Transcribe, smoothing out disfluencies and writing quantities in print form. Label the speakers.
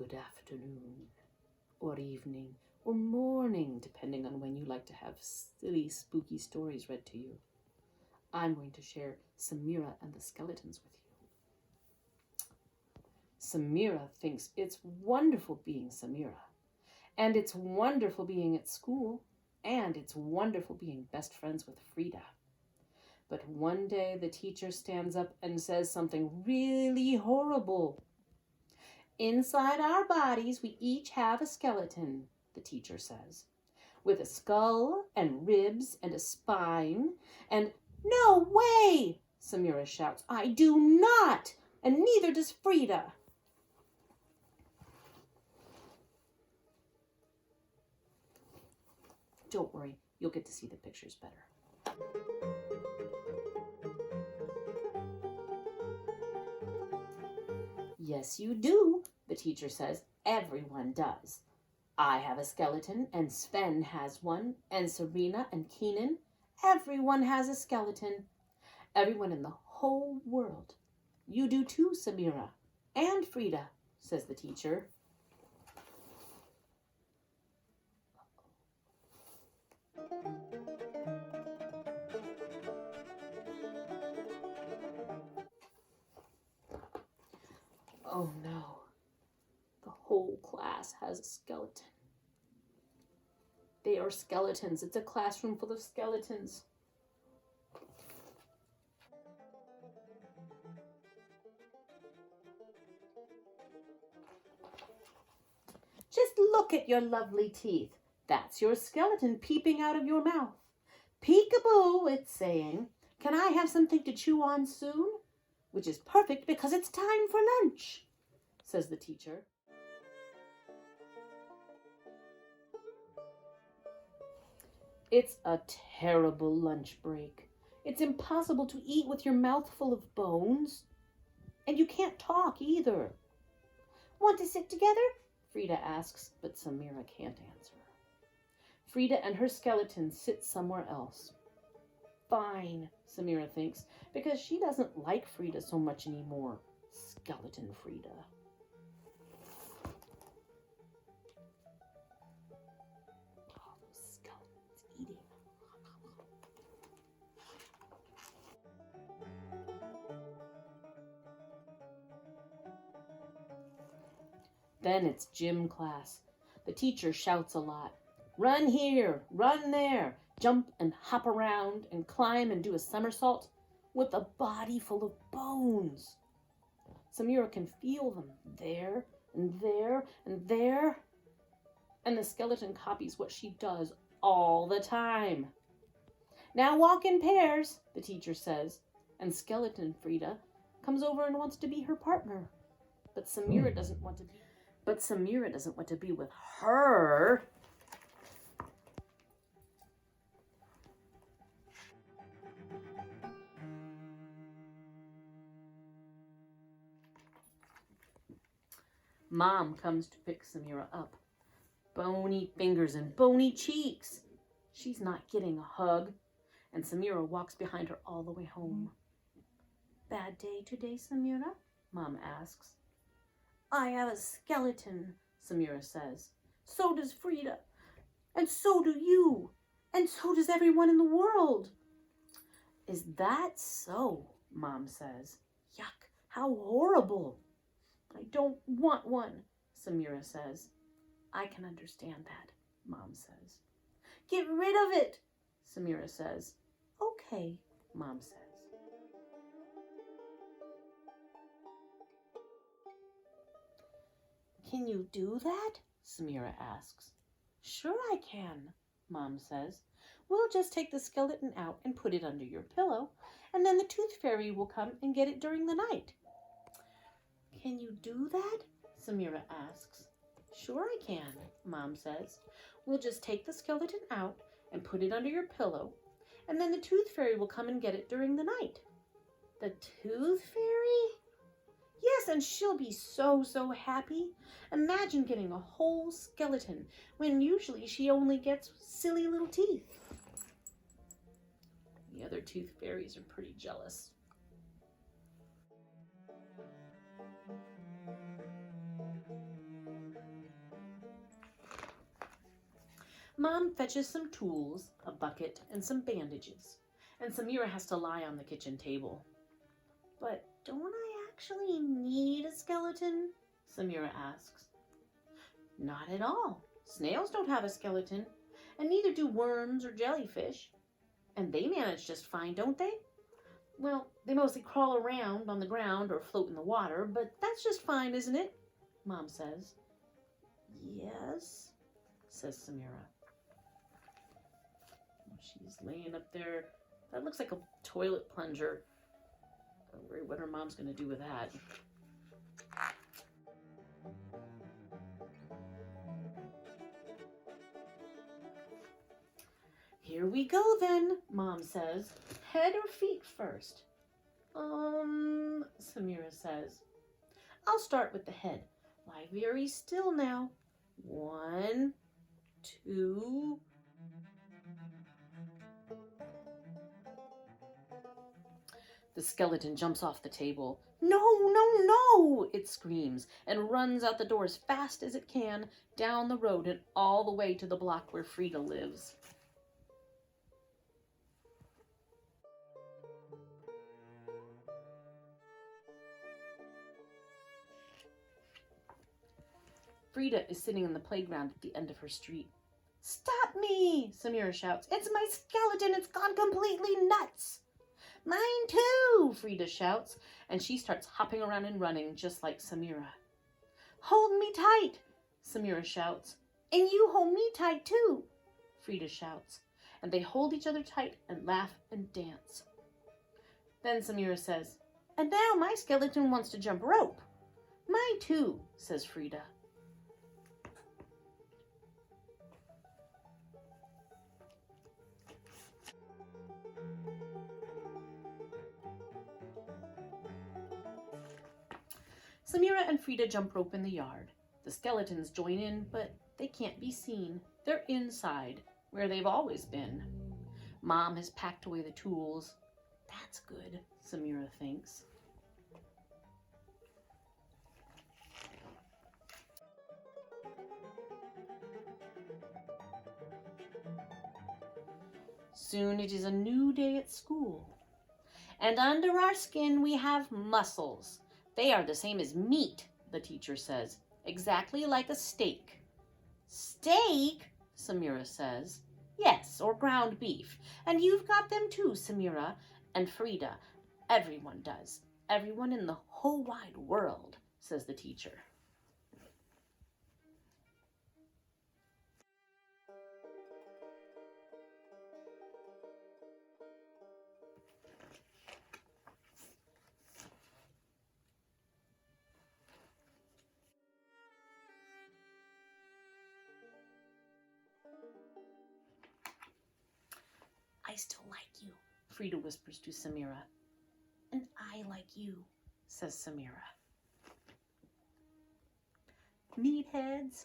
Speaker 1: good afternoon, or evening, or morning, depending on when you like to have silly, spooky stories read to you. I'm going to share Samira and the Skeletons with you. Samira thinks it's wonderful being Samira, and it's wonderful being at school, and it's wonderful being best friends with Frida. But one day the teacher stands up and says something really horrible. Inside our bodies, we each have a skeleton, the teacher says, with a skull and ribs and a spine. And no way, Samira shouts. I do not, and neither does Frida. Don't worry, you'll get to see the pictures better. Yes, you do, the teacher says. Everyone does. I have a skeleton, and Sven has one, and Serena and Keenan. Everyone has a skeleton. Everyone in the whole world. You do too, Samira. And Frida, says the teacher. Oh no, the whole class has a skeleton. They are skeletons. It's a classroom full of skeletons. Just look at your lovely teeth. That's your skeleton peeping out of your mouth. Peekaboo, it's saying. Can I have something to chew on soon? Which is perfect because it's time for lunch, says the teacher. It's a terrible lunch break. It's impossible to eat with your mouth full of bones. And you can't talk either. Want to sit together? Frida asks, but Samira can't answer. Frida and her skeleton sit somewhere else. Fine, Samira thinks, because she doesn't like Frida so much anymore. Skeleton Frida. Oh, those skeletons eating. Then it's gym class. The teacher shouts a lot. Run here, run there, jump and hop around and climb and do a somersault with a body full of bones. Samira can feel them there and there and there. And the skeleton copies what she does all the time. Now walk in pairs, the teacher says, and skeleton Frida comes over and wants to be her partner. But Samira doesn't want to be with her. Mom comes to pick Samira up. Bony fingers and bony cheeks. She's not getting a hug, and Samira walks behind her all the way home. Bad day today, Samira? Mom asks. I have a skeleton, Samira says. So does Frida. And so do you. And so does everyone in the world. Is that so? Mom says. Yuck, how horrible. I don't want one, Samira says. I can understand that, Mom says. Get rid of it, Samira says. Okay, Mom says. Can you do that? Samira asks. Sure I can, Mom says. We'll just take the skeleton out and put it under your pillow, and then the tooth fairy will come and get it during the night. Can you do that? Samira asks. Sure I can, Mom says. We'll just take the skeleton out and put it under your pillow, and then the tooth fairy will come and get it during the night. The tooth fairy? Yes, and she'll be so happy. Imagine getting a whole skeleton when usually she only gets silly little teeth. The other tooth fairies are pretty jealous. Mom fetches some tools, a bucket, and some bandages, and Samira has to lie on the kitchen table. But don't I actually need a skeleton? Samira asks. Not at all. Snails don't have a skeleton, and neither do worms or jellyfish. And they manage just fine, don't they? Well, they mostly crawl around on the ground or float in the water, but that's just fine, isn't it? Mom says. Yes, says Samira. She's laying up there. That looks like a toilet plunger. I worry what her mom's going to do with that. Here we go then, Mom says. Head or feet first? Samira says. I'll start with the head. Lie very still now. 1, 2. The skeleton jumps off the table. No, no, no, it screams and runs out the door as fast as it can, down the road and all the way to the block where Frida lives. Frida is sitting in the playground at the end of her street. Stop me, Samira shouts. It's my skeleton. It's gone completely nuts. Mine too, Frida shouts, and she starts hopping around and running just like Samira. Hold me tight, Samira shouts. And you hold me tight too, Frida shouts. And they hold each other tight and laugh and dance. Then Samira says, and now my skeleton wants to jump rope. Mine too, says Frida. Samira and Frida jump rope in the yard. The skeletons join in, but they can't be seen. They're inside, where they've always been. Mom has packed away the tools. That's good, Samira thinks. Soon it is a new day at school. And under our skin we have muscles. They are the same as meat, the teacher says, exactly like a steak. Steak? Samira says. Yes, or ground beef. And you've got them too, Samira and Frida. Everyone does. Everyone in the whole wide world, says the teacher. I still like you, Frida whispers to Samira. And I like you, says Samira. Meatheads,